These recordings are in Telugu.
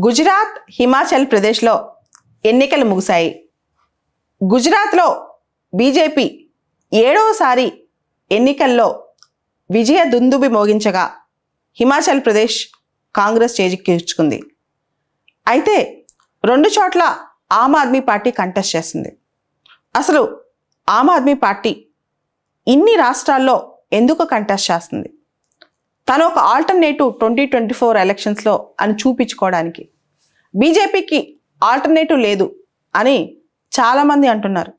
గుజరాత్, హిమాచల్ ప్రదేశ్లో ఎన్నికలు ముగిశాయి. గుజరాత్లో బీజేపీ 7వసారి ఎన్నికల్లో విజయ దుందుబి మోగించగా హిమాచల్ ప్రదేశ్ కాంగ్రెస్ చేజిక్కించుకుంది. అయితే 2 చోట్ల ఆమ్ ఆద్మీ పార్టీ కంటెస్ట్ చేస్తుంది. అసలు ఆమ్ ఆద్మీ పార్టీ ఇన్ని రాష్ట్రాల్లో ఎందుకు కంటెస్ట్ చేస్తుంది? తను ఒక ఆల్టర్నేటివ్ 2024 ఎలక్షన్స్లో అని చూపించుకోవడానికి. బీజేపీకి ఆల్టర్నేటివ్ లేదు అని చాలామంది అంటున్నారు.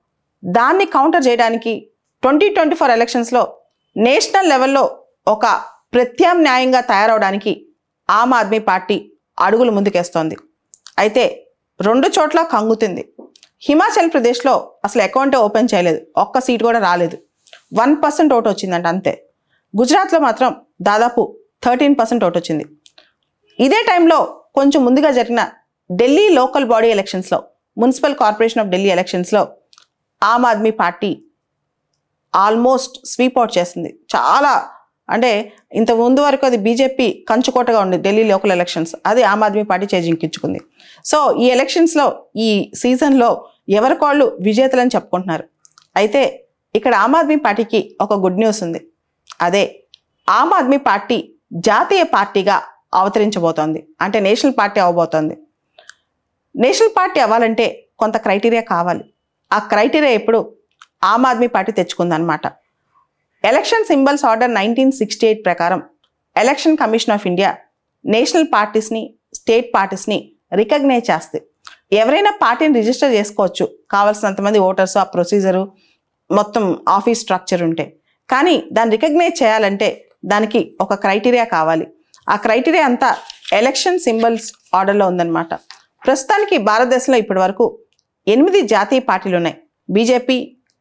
దాన్ని కౌంటర్ చేయడానికి 2024 ఎలక్షన్స్లో నేషనల్ లెవెల్లో ఒక ప్రత్యామ్నాయంగా తయారవడానికి ఆమ్ ఆద్మీ పార్టీ అడుగులు ముందుకేస్తోంది. అయితే 2 చోట్ల కంగుతుంది. హిమాచల్ ప్రదేశ్లో అసలు అకౌంటే ఓపెన్ చేయలేదు, ఒక్క సీట్ కూడా రాలేదు, 1% ఓటు వచ్చిందంట అంతే. గుజరాత్లో మాత్రం దాదాపు 13% ఓటు వచ్చింది. ఇదే టైంలో కొంచెం ముందుగా జరిగిన ఢిల్లీ లోకల్ బాడీ ఎలక్షన్స్లో, మున్సిపల్ కార్పొరేషన్ ఆఫ్ ఢిల్లీ ఎలక్షన్స్లో Aam Aadmi party almost sweep out చేసింది. చాలా అంటే ఇంత ముందు వరకు అది బీజేపీ కంచుకోటగా ఉంది ఢిల్లీ లోకల్ ఎలక్షన్స్, అది ఆమ్ ఆద్మీ పార్టీ చేజిక్కించుకుంది. సో ఈ ఎలక్షన్స్లో ఈ సీజన్లో ఎవరికోళ్ళు విజేతలని చెప్పుకుంటున్నారు. అయితే ఇక్కడ ఆమ్ ఆద్మీ పార్టీకి ఒక గుడ్ న్యూస్ ఉంది. అదే ఆమ్ ఆద్మీ పార్టీ జాతీయ పార్టీగా అవతరించబోతోంది, అంటే నేషనల్ పార్టీ అవ్వబోతోంది. నేషనల్ పార్టీ అవ్వాలంటే కొంత క్రైటీరియా కావాలి. ఆ క్రైటీరియా ఇప్పుడు ఆమ్ ఆద్మీ పార్టీ తెచ్చుకుందనమాట. ఎలక్షన్ సింబల్స్ ఆర్డర్ 1968 ప్రకారం election commission of India national పార్టీస్ని, స్టేట్ పార్టీస్ని రికగ్నైజ్ చేస్తే ఎవరైనా పార్టీని రిజిస్టర్ చేసుకోవచ్చు, కావాల్సినంతమంది ఓటర్స్, ఆ ప్రొసీజరు మొత్తం ఆఫీస్ స్ట్రక్చర్ ఉంటే. కానీ దాన్ని రికగ్నైజ్ చేయాలంటే దానికి ఒక క్రైటీరియా కావాలి. ఆ క్రైటీరియా అంతా ఎలక్షన్ సింబల్స్ ఆర్డర్లో ఉందన్నమాట. ప్రస్తుతానికి భారతదేశంలో ఇప్పటి వరకు 8 జాతీయ పార్టీలు ఉన్నాయి. BJP,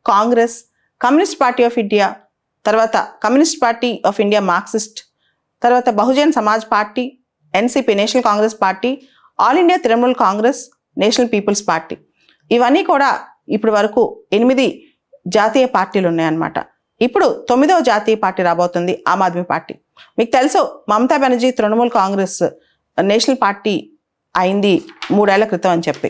Congress, communist party of India, తర్వాత communist party of India Marxist, తర్వాత Bahujan Samaj party, NCP national Congress party, all India Trinamool Congress, national people's party. ఇవన్నీ కూడా ఇప్పటి వరకు 8 జాతీయ పార్టీలు ఉన్నాయన్నమాట. ఇప్పుడు 9వ జాతీయ పార్టీ రాబోతుంది ఆమ్ ఆద్మీ పార్టీ. మీకు తెలుసు, మమతా బెనర్జీ తృణమూల్ కాంగ్రెస్ నేషనల్ పార్టీ అయింది 3 ఏళ్ల క్రితం అని చెప్పి.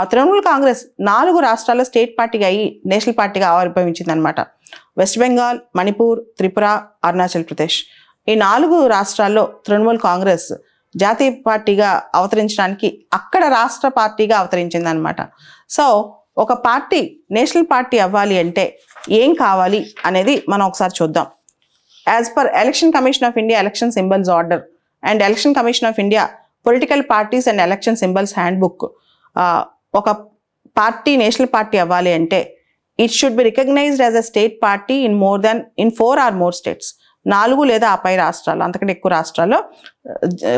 తృణమూల్ కాంగ్రెస్ 4 రాష్ట్రాల్లో స్టేట్ పార్టీగా అయ్యి నేషనల్ పార్టీగా ఆవిర్భవించింది అనమాట. వెస్ట్ బెంగాల్, మణిపూర్, త్రిపుర, అరుణాచల్ ప్రదేశ్. ఈ 4 రాష్ట్రాల్లో తృణమూల్ కాంగ్రెస్ జాతీయ పార్టీగా అవతరించడానికి అక్కడ రాష్ట్ర పార్టీగా అవతరించింది అనమాట. సో ఒక పార్టీ నేషనల్ పార్టీ అవ్వాలి అంటే ఏం కావాలి అనేది మనం ఒకసారి చూద్దాం. As per election commission of India election symbols order and election commission of India political parties and election symbols handbook, ఒక పార్టీ నేషనల్ పార్టీ అవ్వాలి అంటే it should be recognised as a state party in 4 or more states. 4 లేదా ఆపై రాష్ట్రాలు, అంతకంటే ఎక్కువ రాష్ట్రాల్లో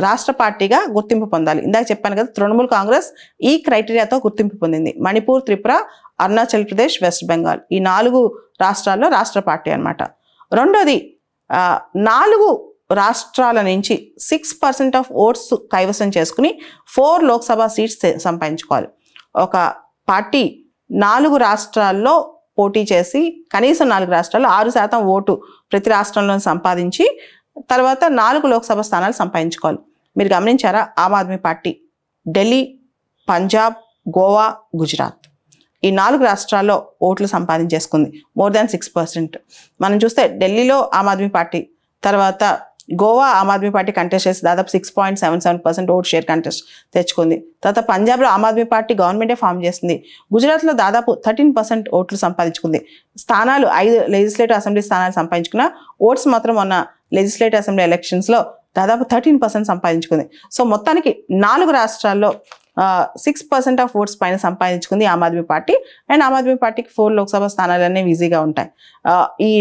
రాష్ట్ర పార్టీగా గుర్తింపు పొందాలి. ఇందాక చెప్పాను కదా, తృణమూల్ కాంగ్రెస్ ఈ క్రైటీరియాతో గుర్తింపు పొందింది. మణిపూర్, త్రిపుర, అరుణాచల్ ప్రదేశ్, వెస్ట్ బెంగాల్, ఈ 4 రాష్ట్రాల్లో రాష్ట్ర పార్టీ అనమాట. రెండోది, 4 రాష్ట్రాల నుంచి 6% ఆఫ్ ఓట్స్ కైవసం చేసుకుని 4 లోక్సభ సీట్స్ సంపాదించుకోవాలి. ఒక పార్టీ 4 రాష్ట్రాల్లో పోటీ చేసి కనీసం 4 రాష్ట్రాల్లో 6% ఓటు ప్రతి రాష్ట్రంలో సంపాదించి తర్వాత 4 లోక్సభ స్థానాలు సంపాదించుకోవాలి. మీరు గమనించారా, ఆమ్ ఆద్మీ పార్టీ ఢిల్లీ, పంజాబ్, గోవా, గుజరాత్ ఈ 4 రాష్ట్రాల్లో ఓట్లు సంపాదించేసుకుంది, మోర్ దాన్ 6%. మనం చూస్తే ఢిల్లీలో ఆమ్ ఆద్మీ పార్టీ, తర్వాత గోవా ఆమ్ ఆద్మీ పార్టీ కంటెస్ట్ చేసి దాదాపు 6.77% ఓట్ షేర్ కంటెస్ట్ తెచ్చుకుంది. తర్వాత పంజాబ్లో ఆమ్ ఆద్మీ పార్టీ గవర్నమెంటే ఫామ్ చేసింది. గుజరాత్లో దాదాపు 13% ఓట్లు సంపాదించుకుంది. స్థానాలు 5 లెజిస్లేటివ్ అసెంబ్లీ స్థానాలు సంపాదించుకున్న, ఓట్స్ మాత్రం మొన్న లెజిస్లేటివ్ అసెంబ్లీ ఎలక్షన్స్లో దాదాపు 13% సంపాదించుకుంది. సో మొత్తానికి 4 రాష్ట్రాల్లో 6% ఆఫ్ ఓట్స్ పైన సంపాదించుకుంది ఆమ్ ఆద్మీ పార్టీ. అండ్ ఆమ్ ఆద్మీ పార్టీకి 4 లోక్సభ స్థానాలు అనేవి ఈజీగా ఉంటాయి. ఈ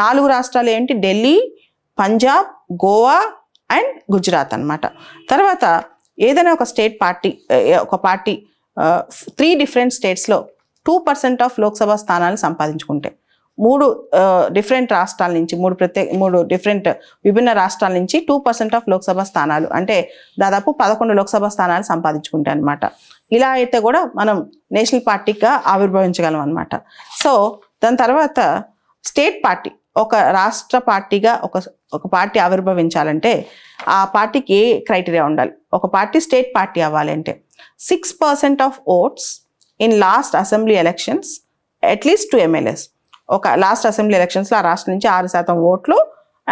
4 రాష్ట్రాలు ఏంటి? ఢిల్లీ, పంజాబ్, గోవా అండ్ గుజరాత్ అనమాట. తర్వాత ఏదైనా ఒక స్టేట్ పార్టీ, ఒక పార్టీ 3 డిఫరెంట్ స్టేట్స్లో 2% ఆఫ్ లోక్సభ స్థానాలు సంపాదించుకుంటే, 3 డిఫరెంట్ రాష్ట్రాల నుంచి, 3 డిఫరెంట్ విభిన్న రాష్ట్రాల నుంచి 2% ఆఫ్ లోక్సభ స్థానాలు అంటే దాదాపు 11 లోక్సభ స్థానాలు సంపాదించుకుంటాయి అనమాట. ఇలా అయితే కూడా మనం నేషనల్ పార్టీగా ఆవిర్భవించగలం అనమాట. సో దాని తర్వాత స్టేట్ పార్టీ ఒక రాష్ట్ర పార్టీగా ఒక పార్టీ ఆవిర్భవించాలంటే ఆ పార్టీకి ఏ క్రైటీరియా ఉండాలి? ఒక పార్టీ స్టేట్ పార్టీ అవ్వాలి అంటే 6% of votes in last assembly elections at least 2 MLAs. ఒక లాస్ట్ అసెంబ్లీ ఎలక్షన్స్లో ఆ రాష్ట్రం నుంచి 6% ఓట్లు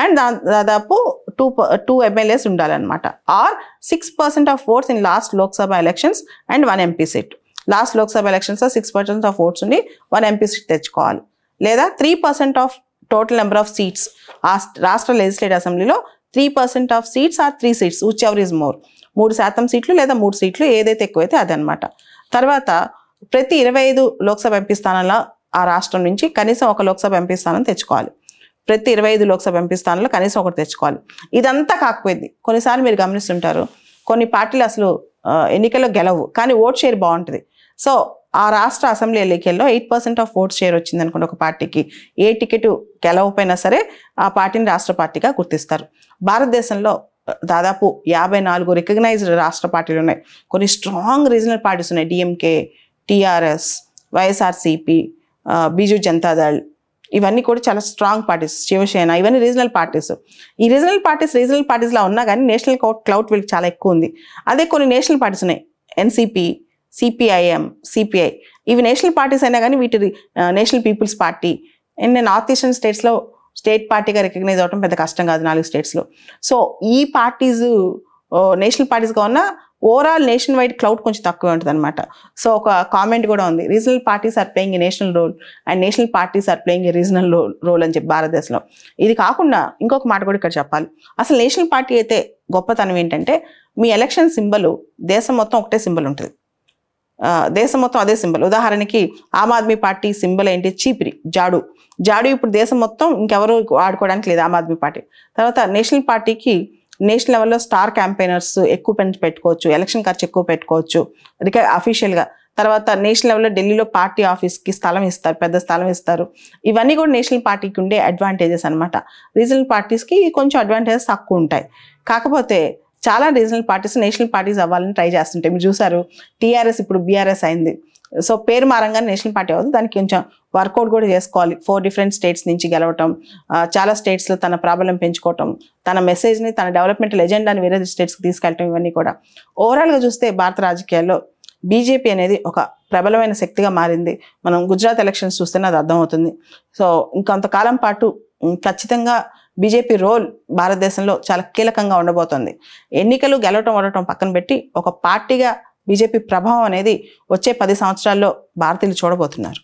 అండ్ దాదాపు 2 MLAs ఉండాలన్నమాట. Or 6% of votes in last Lok Sabha elections and 1 MP seat. Last Lok Sabha ఎలక్షన్స్లో 6% ఆఫ్ ఓట్స్ ఉండి 1 MP సీట్ తెచ్చుకోవాలి. లేదా 3% of total number of seats. ఆ రాష్ట్ర లెజిస్లేటివ్ అసెంబ్లీలో 3% of seats or 3 seats, whichever is more. 3% సీట్లు లేదా 3 సీట్లు ఏదైతే ఎక్కువైతే అదనమాట. తర్వాత ప్రతి 25 లోక్సభ ఎంపీ స్థానాల్లో ఆ రాష్ట్రం నుంచి కనీసం 1 లోక్సభ ఎంపీ స్థానం తెచ్చుకోవాలి. ప్రతి 25 లోక్సభ ఎంపీ స్థానంలో కనీసం 1 తెచ్చుకోవాలి. ఇదంతా కాకపోయింది, కొన్నిసార్లు మీరు గమనిస్తుంటారు కొన్ని పార్టీలు అసలు ఎన్నికల్లో గెలవు కానీ ఓట్ షేర్ బాగుంటుంది. సో ఆ రాష్ట్ర అసెంబ్లీ ఎన్నికల్లో 8% ఆఫ్ ఓట్ షేర్ వచ్చింది అనుకోండి ఒక పార్టీకి, ఏ టికెట్ గెలవపోయినా సరే ఆ పార్టీని రాష్ట్ర పార్టీగా గుర్తిస్తారు. భారతదేశంలో దాదాపు 54 రికగ్నైజ్డ్ రాష్ట్ర పార్టీలు ఉన్నాయి. కొన్ని స్ట్రాంగ్ రీజనల్ పార్టీస్ ఉన్నాయి. DMK, TRS, YSRCP, Biju Janata Dal, ఇవన్నీ కూడా చాలా స్ట్రాంగ్ పార్టీస్. శివసేన, ఇవన్నీ రీజనల్ పార్టీస్. ఈ రీజనల్ పార్టీస్లో ఉన్నా కానీ నేషనల్ క్లౌట్ వీళ్ళకి చాలా ఎక్కువ ఉంది. అదే కొన్ని నేషనల్ పార్టీస్ ఉన్నాయి, NCP, CPIM, CPI, ఇవి నేషనల్ పార్టీస్ అయినా కానీ వీటి national people's party and north eastern స్టేట్స్లో స్టేట్ పార్టీగా రికగ్నైజ్ అవ్వడం పెద్ద కష్టం కాదు 4 స్టేట్స్లో. సో ఈ పార్టీస్ నేషనల్ పార్టీస్గా ఉన్న ఓవరాల్ నేషన్ వైడ్ క్లౌడ్ కొంచెం తక్కువ ఉంటుంది అనమాట. సో ఒక కామెంట్ కూడా ఉంది, regional parties are playing a national role and national parties are playing a regional role అని చెప్పి భారతదేశంలో. ఇది కాకుండా ఇంకొక మాట కూడా ఇక్కడ చెప్పాలి. అసలు నేషనల్ పార్టీ అయితే గొప్పతనం ఏంటంటే మీ ఎలక్షన్ సింబల్ దేశం మొత్తం ఒకటే సింబల్ ఉంటుంది, దేశం మొత్తం అదే సింబల్. ఉదాహరణకి ఆమ్ ఆద్మీ పార్టీ సింబల్ ఏంటి? చీపిరి, జాడు. ఇప్పుడు దేశం మొత్తం ఇంకెవరు ఆడుకోవడానికి లేదు ఆమ్ ఆద్మీ పార్టీ. తర్వాత నేషనల్ పార్టీకి నేషనల్ లెవెల్లో స్టార్ క్యాంపెయినర్స్ ఎక్కువ పెట్టుకోవచ్చు, ఎలక్షన్ ఖర్చు ఎక్కువ పెట్టుకోవచ్చు అఫీషియల్గా. తర్వాత నేషనల్ లెవెల్లో ఢిల్లీలో పార్టీ ఆఫీస్కి స్థలం ఇస్తారు, పెద్ద స్థలం ఇస్తారు. ఇవన్నీ కూడా నేషనల్ పార్టీకి ఉండే అడ్వాంటేజెస్ అనమాట. రీజనల్ పార్టీస్కి కొంచెం అడ్వాంటేజెస్ తక్కువ ఉంటాయి. కాకపోతే చాలా రీజనల్ పార్టీస్ నేషనల్ పార్టీస్ అవ్వాలని ట్రై చేస్తుంటాయి. మీరు చూసారు TRS ఇప్పుడు BRS అయింది. సో పేరు మారంగానే నేషనల్ పార్టీ అవుతుంది. దానికి కొంచెం వర్కౌట్ కూడా చేసుకోవాలి. 4 different స్టేట్స్ నుంచి గెలవటం, చాలా స్టేట్స్లో తన ప్రాబల్యం పెంచుకోవటం, తన మెసేజ్ని, తన డెవలప్మెంటల్ ఎజెండాని వేరే స్టేట్స్కి తీసుకెళ్ళటం, ఇవన్నీ కూడా. ఓవరాల్గా చూస్తే భారత రాజకీయాల్లో BJP అనేది ఒక ప్రబలమైన శక్తిగా మారింది. మనం గుజరాత్ ఎలక్షన్స్ చూస్తేనే అది అర్థమవుతుంది. సో ఇంకొంతకాలం పాటు ఖచ్చితంగా BJP రోల్ భారతదేశంలో చాలా కీలకంగా ఉండబోతోంది. ఎన్నికలు గెలవటం పక్కన పెట్టి ఒక పార్టీగా BJP ప్రభావం అనేది వచ్చే 10 సంవత్సరాల్లో భారతీయులు చూడబోతున్నారు.